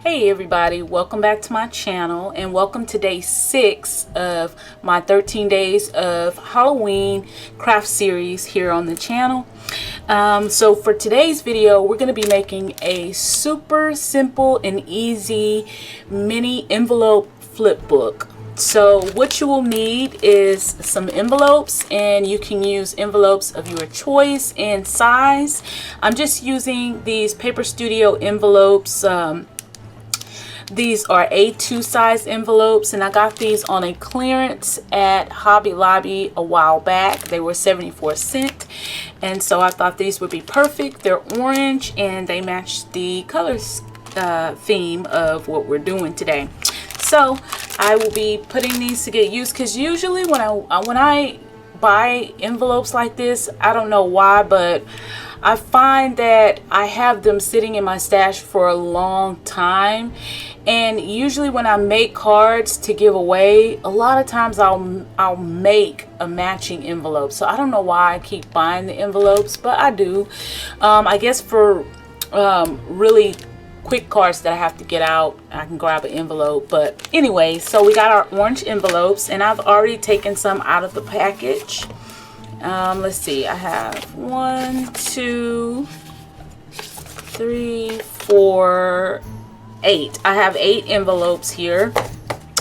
Hey everybody, welcome back to my channel and welcome to day 6 of my 13 days of Halloween craft series here on the channel. So for today's video, we're going to be making a super simple and easy mini envelope flip book. So what you will need is some envelopes, and you can use envelopes of your choice and size. I'm just using these Paper Studio envelopes. These are A2 size envelopes, and I got these on a clearance at Hobby Lobby a while back. They were 74¢, and so I thought these would be perfect. They're orange and they match the colors theme of what we're doing today. So I will be putting these to get used, because usually when I buy envelopes like this, I don't know why, but I find that I have them sitting in my stash for a long time, and usually when I make cards to give away, a lot of times I'll make a matching envelope. So I don't know why I keep buying the envelopes, but I do. I guess for really quick cards that I have to get out, I can grab an envelope. But anyway, so we got our orange envelopes, and I've already taken some out of the package. Let's see, I have 1, 2, 3, 4, 8. I have 8 envelopes here,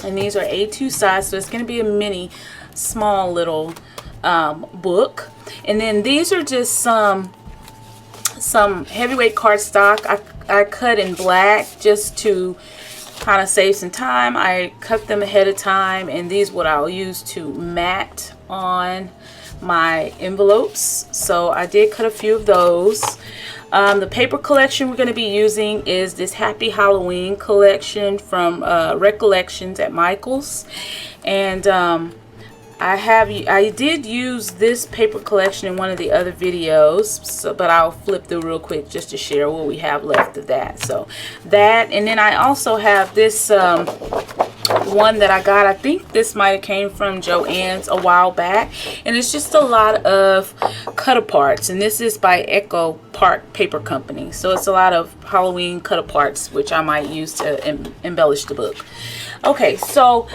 and these are A2 size, so it's going to be a mini small little book. And then these are just some heavyweight cardstock. I cut in black just to kind of save some time. I cut them ahead of time, and these what I'll use to mat on my envelopes. So I did cut a few of those. The paper collection we're going to be using is this Happy Halloween collection from Recollections at Michael's, and I did use this paper collection in one of the other videos, but I'll flip through real quick just to share what we have left of that. So that, and then I also have this one that I got. I think this might have came from Joann's a while back, and it's just a lot of cut-aparts, and this is by Echo Park Paper Company. So it's a lot of Halloween cut-aparts, which I might use to embellish the book. Okay, so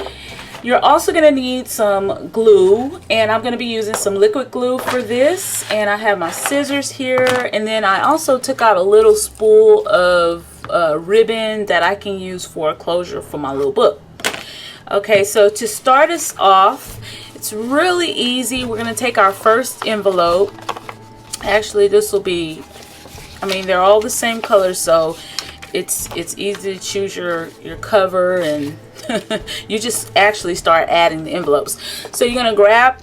you're also going to need some glue, and I'm going to be using some liquid glue for this, and I have my scissors here, and then I also took out a little spool of ribbon that I can use for a closure for my little book. Okay, so to start us off, it's really easy. We're going to take our first envelope. Actually, this will be, I mean, they're all the same color, so it's easy to choose your cover, and you just actually start adding the envelopes. So you're going to grab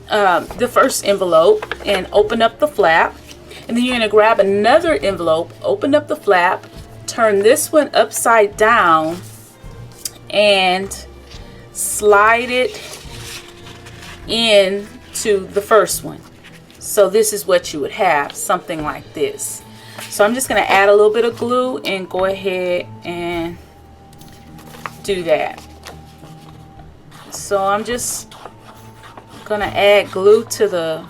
the first envelope and open up the flap, and then you're going to grab another envelope, open up the flap, turn this one upside down, and slide it into the first one. So this is what you would have, something like this. So I'm just going to add a little bit of glue and go ahead and do that. So I'm just going to add glue to the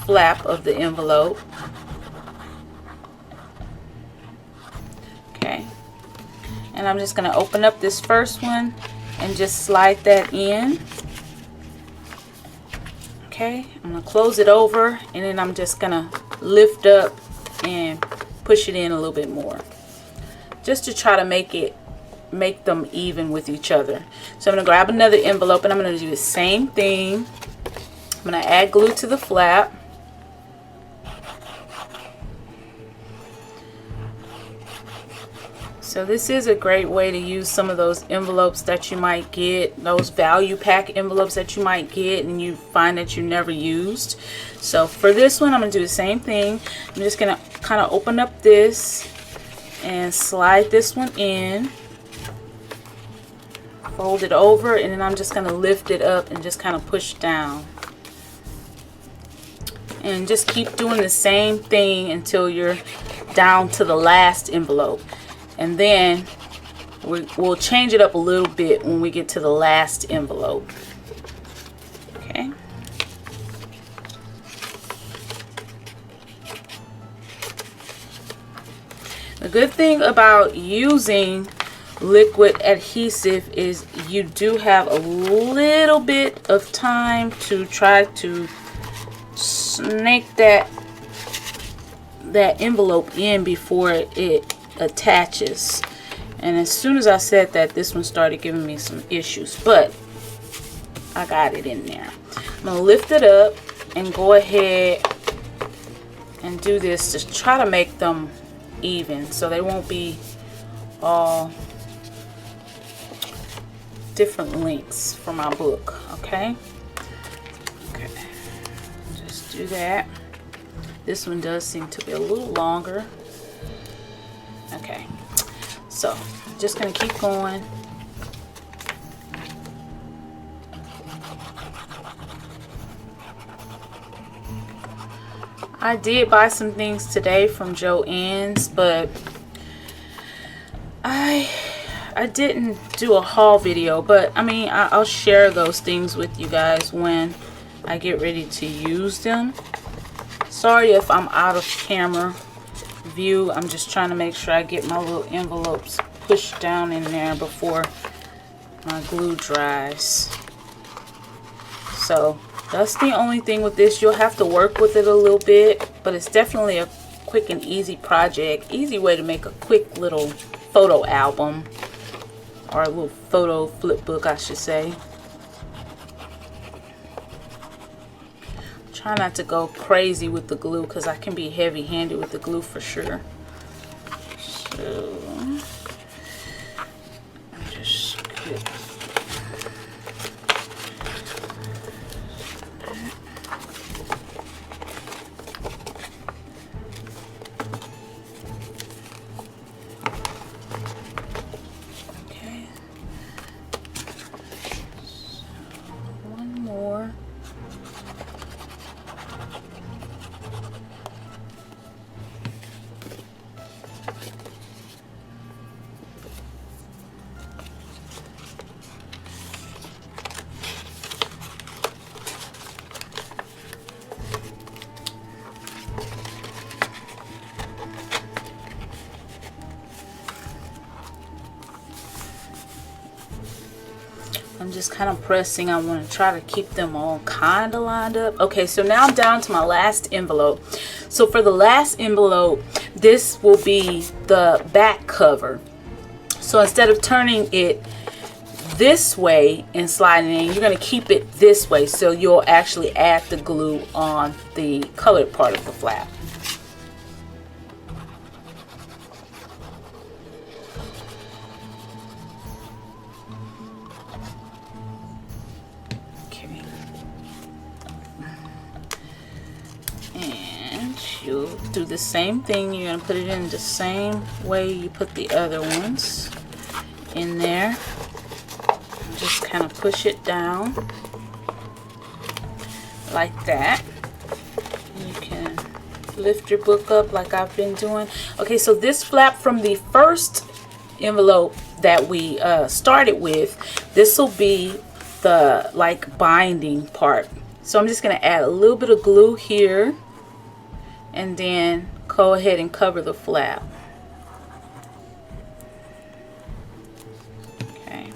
flap of the envelope. Okay. And I'm just going to open up this first one and just slide that in. Okay, I'm going to close it over, and then I'm just going to lift up and push it in a little bit more, just to try to make them even with each other. So I'm going to grab another envelope, and I'm going to do the same thing. I'm going to add glue to the flap. So this is a great way to use some of those envelopes that you might get, those value pack envelopes that you might get and you find that you never used. So for this one, I'm going to do the same thing. I'm just going to kind of open up this and slide this one in, fold it over, and then I'm just going to lift it up and just kind of push down. And just keep doing the same thing until you're down to the last envelope. And then we'll change it up a little bit when we get to the last envelope. Okay. The good thing about using liquid adhesive is you do have a little bit of time to try to snake that envelope in before it attaches. And as soon as I said that, this one started giving me some issues, but I got it in there. I'm gonna lift it up and go ahead and do this to try to make them even so they won't be all different lengths for my book. Okay, just do that. This one does seem to be a little longer. Okay, so I'm just gonna keep going. I did buy some things today from Joann's, but I didn't do a haul video, but I mean I'll share those things with you guys when I get ready to use them. Sorry if I'm out of camera view. I'm just trying to make sure I get my little envelopes pushed down in there before my glue dries. So that's the only thing with this. You'll have to work with it a little bit, but it's definitely a quick and easy project. Easy way to make a quick little photo album, or a little photo flip book, I should say. Try not to go crazy with the glue because I can be heavy-handed with the glue for sure. So just get I'm just kind of pressing. I want to try to keep them all kind of lined up. Okay, so now I'm down to my last envelope. So for the last envelope, this will be the back cover. So instead of turning it this way and sliding in, you're going to keep it this way, so you'll actually add the glue on the colored part of the flap. You'll do the same thing. You're going to put it in the same way you put the other ones in there. Just kind of push it down like that. You can lift your book up like I've been doing. Okay, so this flap from the first envelope that we started with, this will be the like binding part. So I'm just going to add a little bit of glue here and then go ahead and cover the flap. Okay,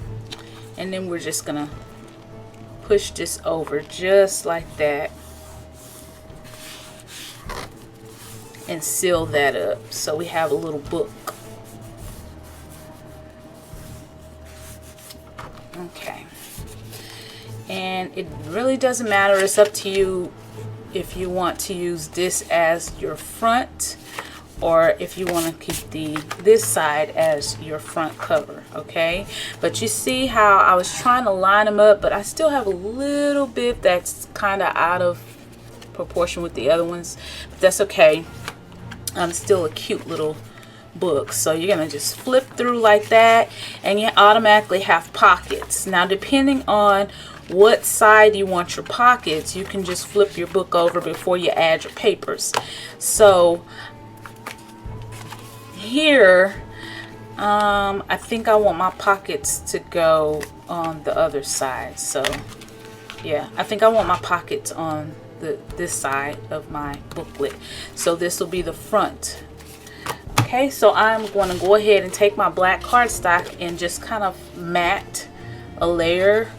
and then we're just gonna push this over just like that and seal that up so we have a little book. Okay, and it really doesn't matter, it's up to you if you want to use this as your front or if you want to keep this side as your front cover. Okay, but you see how I was trying to line them up, but I still have a little bit that's kind of out of proportion with the other ones, but that's okay. Still a cute little book. So you're gonna just flip through like that and you automatically have pockets. Now depending on what side you want your pockets, you can just flip your book over before you add your papers. So here I think I want my pockets to go on the other side. So yeah, I think I want my pockets on this side of my booklet. So this will be the front. Okay, so I'm going to go ahead and take my black cardstock and just kind of mat a layer.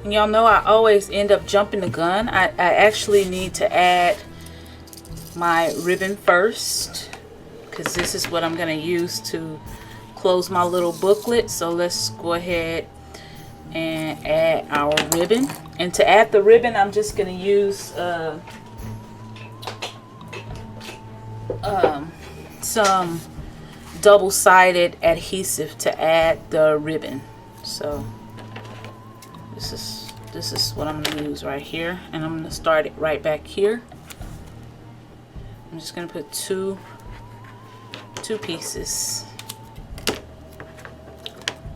And y'all know I always end up jumping the gun. I actually need to add my ribbon first, because this is what I'm going to use to close my little booklet. So let's go ahead and add our ribbon. And to add the ribbon, I'm just going to use some double-sided adhesive to add the ribbon. So this is what I'm going to use right here, and I'm going to start it right back here. I'm just going to put two pieces,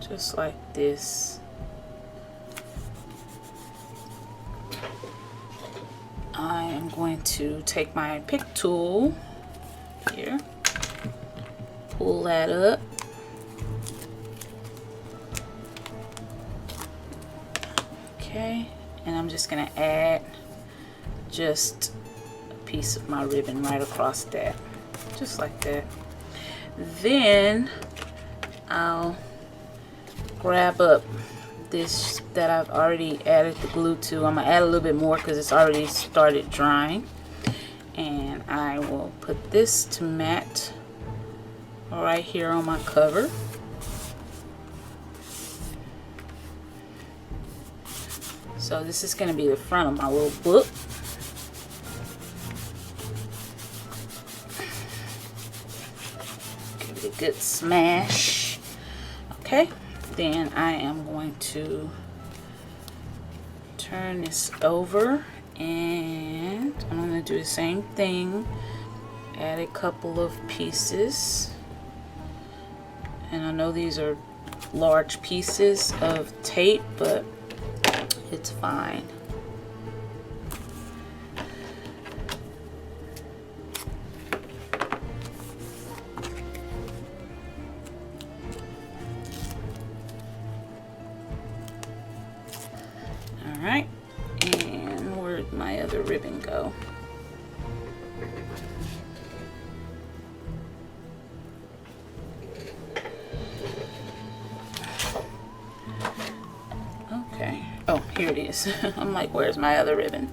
just like this. I am going to take my pick tool here, pull that up. Okay, and I'm just going to add just a piece of my ribbon right across that, just like that. Then I'll grab up this that I've already added the glue to. I'm going to add a little bit more because it's already started drying. And I will put this to mat right here on my cover. So this is going to be the front of my little book. Give it a good smash. Okay, then I am going to turn this over, and I'm going to do the same thing. Add a couple of pieces. And I know these are large pieces of tape, but it's fine. All right, and where'd my other ribbon go? Okay. Oh, here it is. I'm like, where's my other ribbon?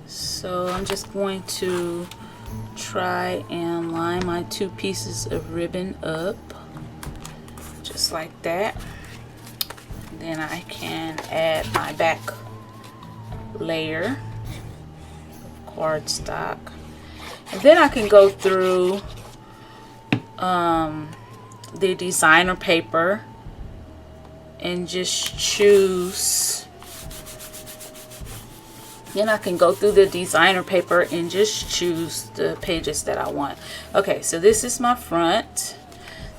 So I'm just going to try and line my two pieces of ribbon up, just like that. Then I can add my back layer of cardstock. And then I can go through the designer paper and just choose. Then I can go through the designer paper and just choose the pages that I want. Okay, so this is my front.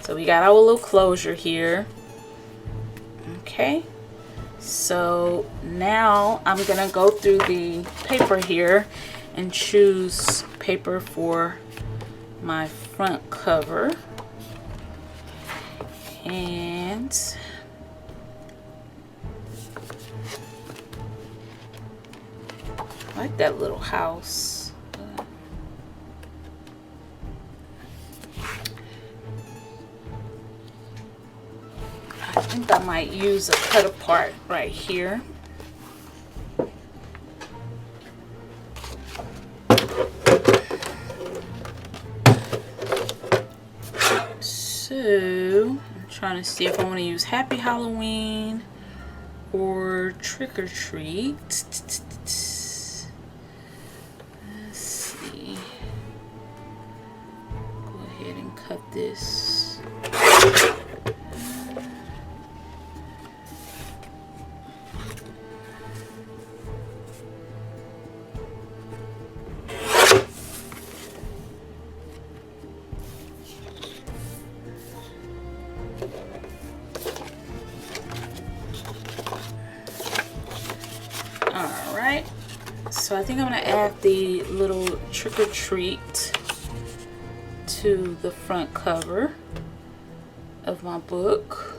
So we got our little closure here. Okay, so now I'm gonna go through the paper here and choose paper for my front cover. And I like that little house. I think I might use a cut apart right here. So I'm trying to see if I want to use Happy Halloween or Trick or Treat. Let's see. Go ahead and cut this. Alright, so I think I'm going to add the little Trick or Treat to the front cover of my book.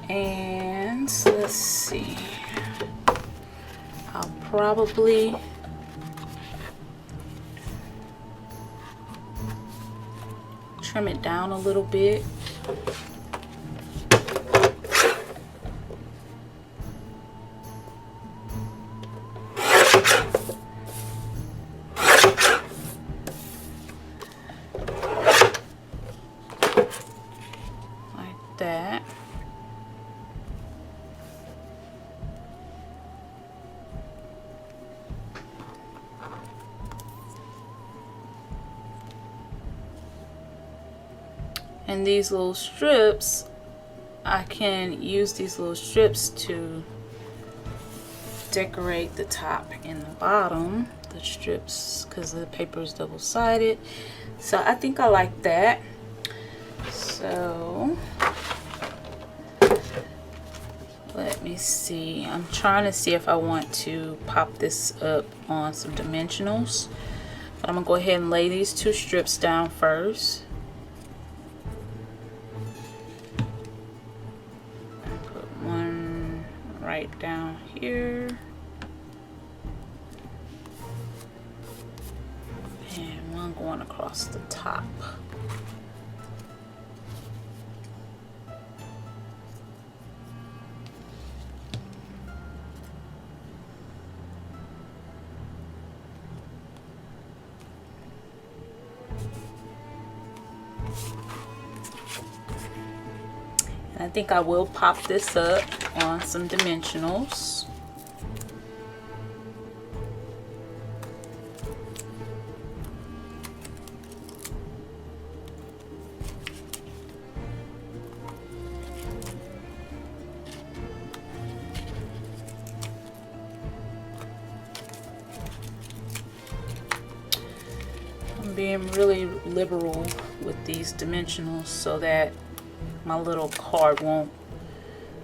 And let's see, I'll probably trim it down a little bit. Like that. And these little strips, I can use these little strips to decorate the top and the bottom, the strips, because the paper is double-sided. So I think I like that. So let me see. I'm trying to see if I want to pop this up on some dimensionals. But I'm gonna go ahead and lay these two strips down first. Right down here, and one going across the top. And I think I will pop this up on some dimensionals. I'm being really liberal with these dimensionals so that my little card won't,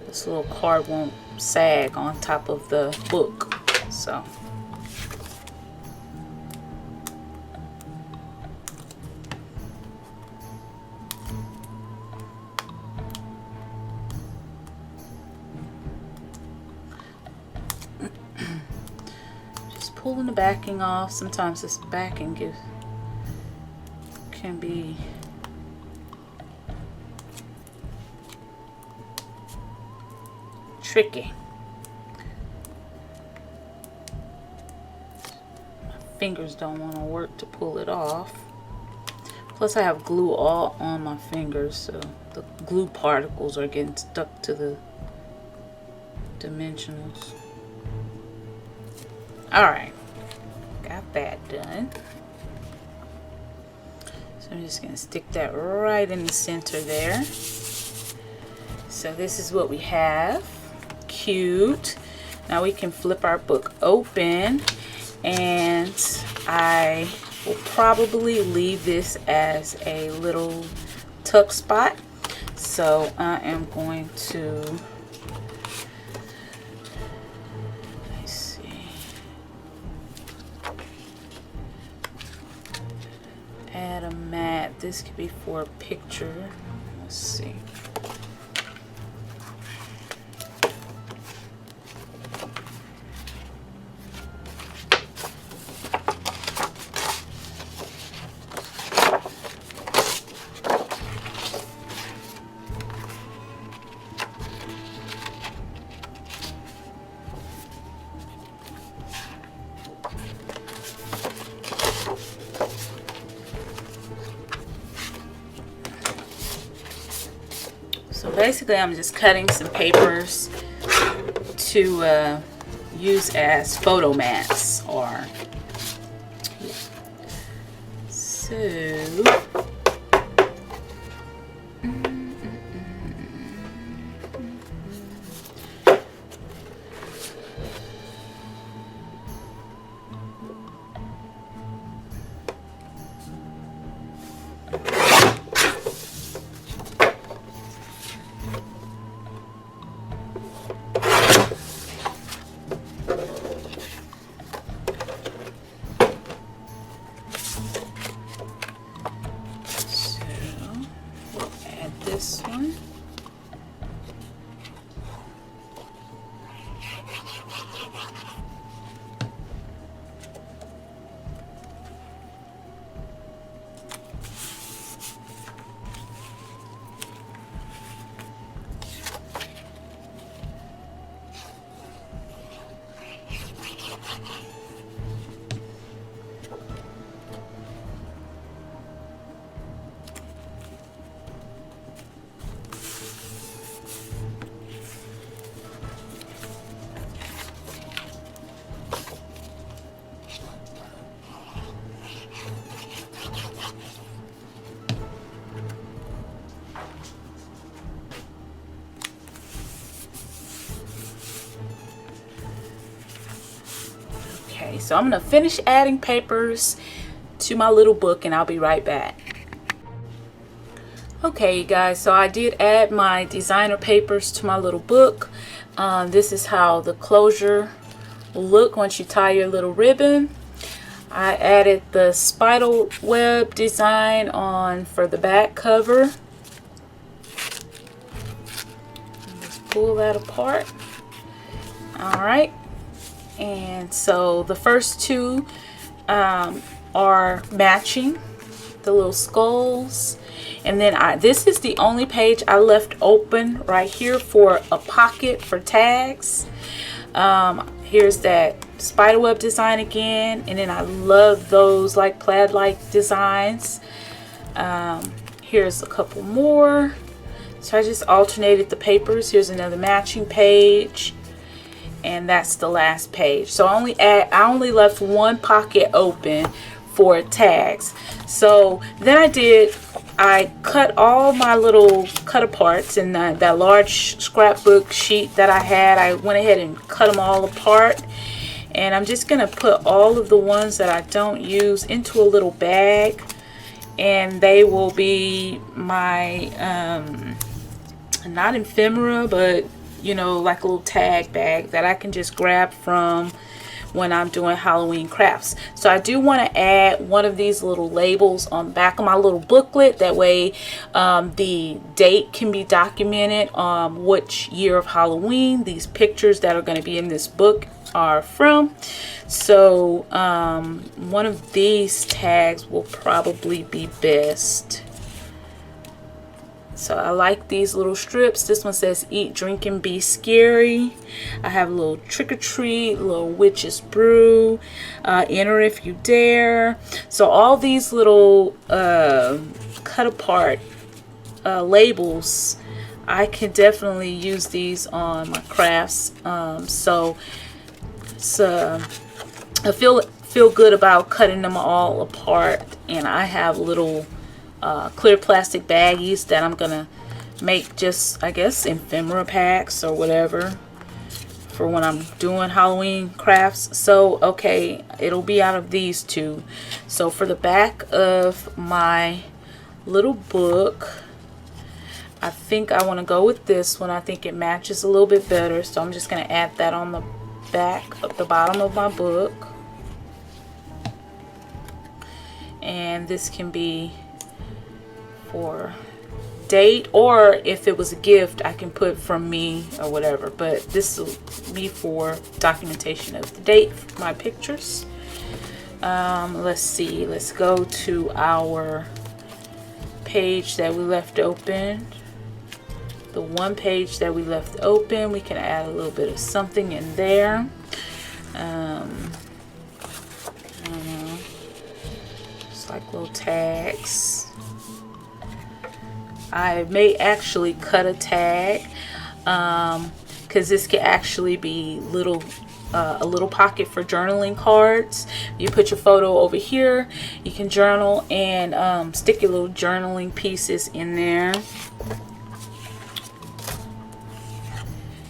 this little card won't sag on top of the book. So just pulling the backing off. Sometimes this backing can be tricky. My fingers don't want to work to pull it off. Plus I have glue all on my fingers, so the glue particles are getting stuck to the dimensionals. Alright, got that done. So I'm just going to stick that right in the center there. So this is what we have. Cute. Now we can flip our book open, and I will probably leave this as a little tuck spot. So I am going to, let's see, add a mat. This could be for a picture. Let's see. So basically I'm just cutting some papers to use as photo mats, or so. Okay, so I'm gonna finish adding papers to my little book and I'll be right back. Okay, you guys, so I did add my designer papers to my little book. This is how the closure will look once you tie your little ribbon. I added the spider web design on for the back cover. Just pull that apart. Alright, and so the first two are matching, the little skulls. And then this is the only page I left open right here for a pocket for tags. Here's that spiderweb design again, and then I love those like plaid-like designs. Here's a couple more. So I just alternated the papers. Here's another matching page, and that's the last page. So I only left one pocket open for tags. So then I cut all my little cut aparts in that large scrapbook sheet that I had. I went ahead and cut them all apart, and I'm just gonna put all of the ones that I don't use into a little bag, and they will be my not ephemera, but you know, like a little tag bag that I can just grab from when I'm doing Halloween crafts. So I do want to add one of these little labels on the back of my little booklet. That way the date can be documented on which year of Halloween these pictures that are going to be in this book are from. So one of these tags will probably be best. So I like these little strips. This one says eat, drink, and be scary. I have a little trick or treat, a little witch's brew, enter if you dare. So all these little cut apart labels, I can definitely use these on my crafts. So I feel good about cutting them all apart, and I have little clear plastic baggies that I'm gonna make just, I guess, ephemera packs or whatever for when I'm doing Halloween crafts. So okay, it'll be out of these two. So for the back of my little book, I think I want to go with this one. I think it matches a little bit better, so I'm just gonna add that on the back of the bottom of my book. And this can be for date, or if it was a gift I can put from me or whatever, but this will be for documentation of the date for my pictures. Let's see, let's go to our page that we left open. The one page that we left open, we can add a little bit of something in there. I don't know, just like little tags. I may actually cut a tag because this can actually be a little pocket for journaling cards. You put your photo over here, you can journal and stick your little journaling pieces in there.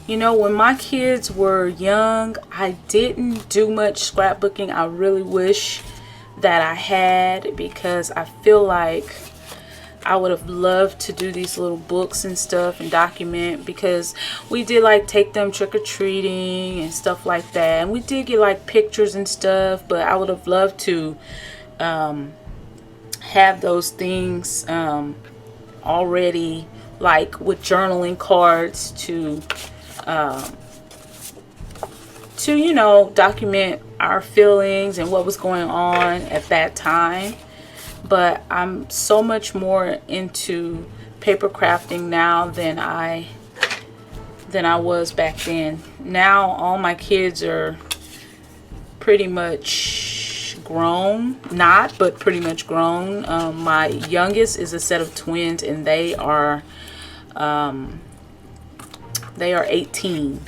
You know, when my kids were young, I didn't do much scrapbooking. I really wish that I had, because I feel like I would have loved to do these little books and stuff and document, because we did like take them trick-or-treating and stuff like that, and we did get like pictures and stuff, but I would have loved to have those things already, like with journaling cards to you know, document our feelings and what was going on at that time. But I'm so much more into paper crafting now than I was back then. Now all my kids are pretty much grown, not, but pretty much grown. My youngest is a set of twins, and they are 18.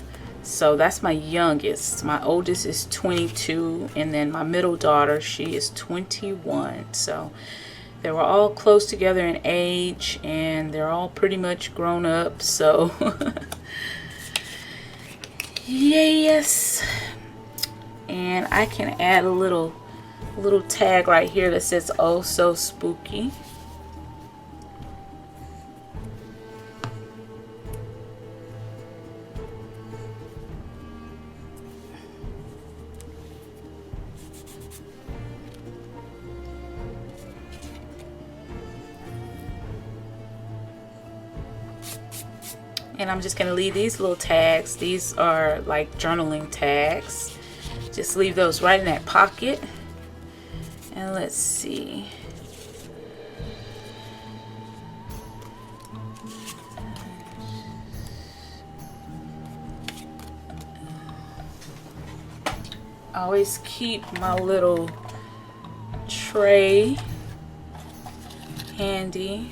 So that's my youngest. My oldest is 22, and then my middle daughter, she is 21. So they were all close together in age, and they're all pretty much grown up. So yes. And I can add a little tag right here that says "Oh So Spooky." And I'm just going to leave these little tags. These are like journaling tags. Just leave those right in that pocket. And let's see. I always keep my little tray handy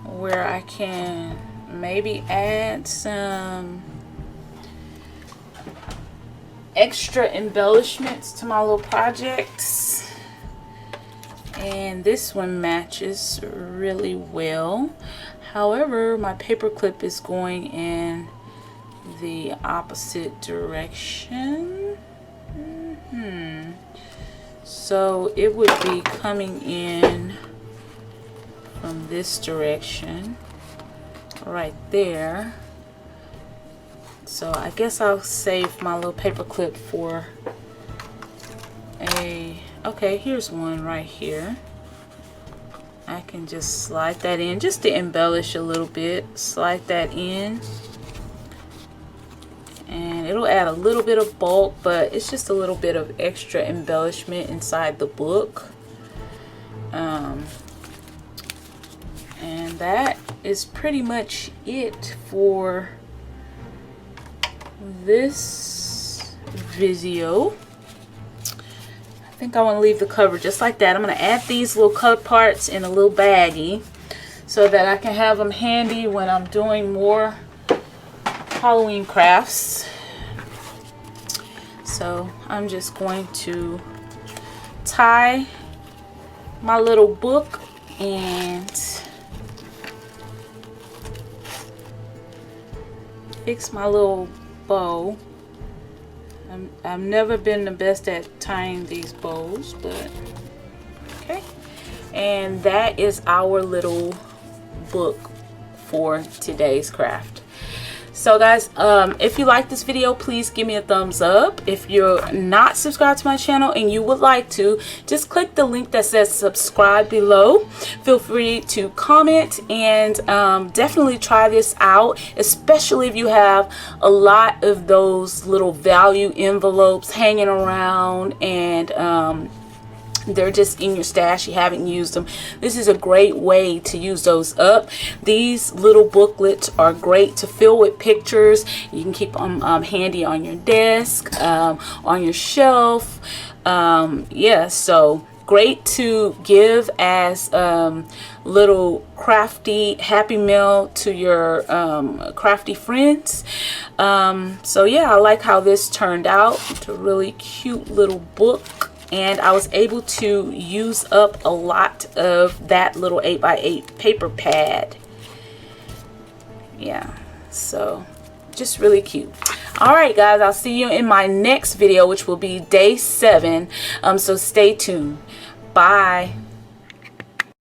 where I can maybe add some extra embellishments to my little projects. And this one matches really well. However, my paper clip is going in the opposite direction. So it would be coming in from this direction right there. So I guess I'll save my little paper clip for okay, here's one right here. I can just slide that in just to embellish a little bit. Slide that in, and it'll add a little bit of bulk, but it's just a little bit of extra embellishment inside the book. And that is pretty much it for this video. I think I want to leave the cover just like that. I'm going to add these little cut parts in a little baggie so that I can have them handy when I'm doing more Halloween crafts. So I'm just going to tie my little book and fix my little bow. I've never been the best at tying these bows, but okay. And that is our little book for today's craft. So guys, if you like this video, please give me a thumbs up. If you're not subscribed to my channel and you would like to, just click the link that says subscribe below. Feel free to comment and definitely try this out, especially if you have a lot of those little value envelopes hanging around and they're just in your stash, you haven't used them. This is a great way to use those up. These little booklets are great to fill with pictures. You can keep them handy on your desk, on your shelf. Yeah, so great to give as little crafty happy meal to your crafty friends. So yeah, I like how this turned out. It's a really cute little book. And I was able to use up a lot of that little 8x8 paper pad. Yeah, so just really cute. Alright guys, I'll see you in my next video, which will be day 7. So stay tuned. Bye.